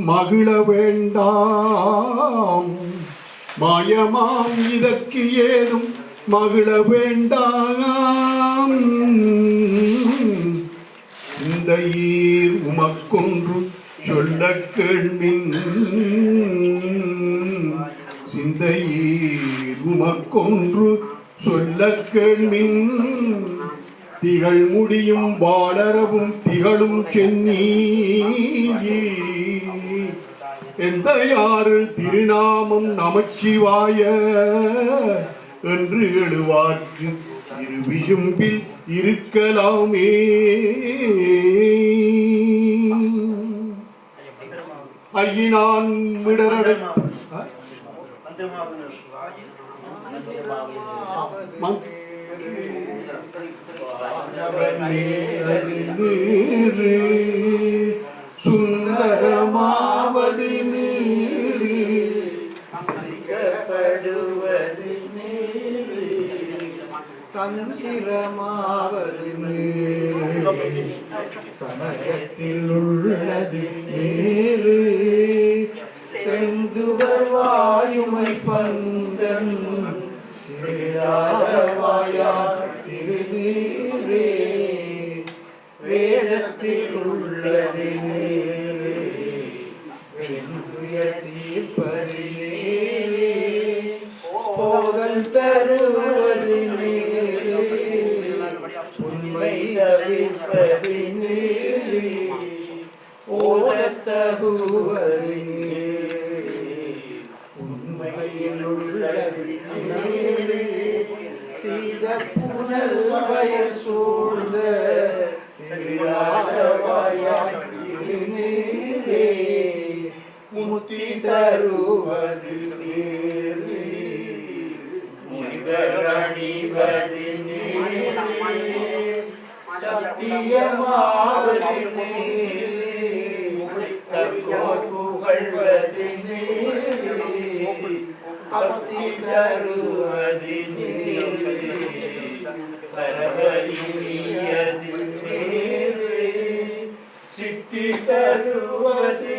மகிழ வேண்டாம் மாயமாம் இதற்கு ஏதும் மகிழ வேண்டாம். இந்த ஈர் உமக்கொன்று சொல்ல கேள்மின் சிந்தையீர் உமக்கொன்று சொல்ல கேள்மின் திகழ் முடியும் வாளரவும் திகழும் சென்னி எந்த யாரு திருநாமம் நமச்சிவாய என்று எழுவார்க்கு இரு விசும்பில் இருக்கலாமே. ஐயினான் மிடரடை சுந்தரமாவது நீரு தந்திரமாவது நீரு சமயத்தில் உள்ளது நீரு செந்துவர் வாயுமை பந்தன் திருநீரே வேதத்தில் உள்ளது நீரே தீர்ப்பது நீரே போதல் தருவது நீரே உண்மை தவிர்ப்பது நீரே ஓடத்தகுவது நீரே உண்மையில் உள்ளது நீரே சீத புனல் வயல் சூழ்ந்த நீரே முத்தி தருவது நீரே முனிவரணிவது நீரே சத்தியமாவது நீரே புகழ்வது நீரே பக்தி தருவது நீரே பரவலியது நீரே சித்தி தருவது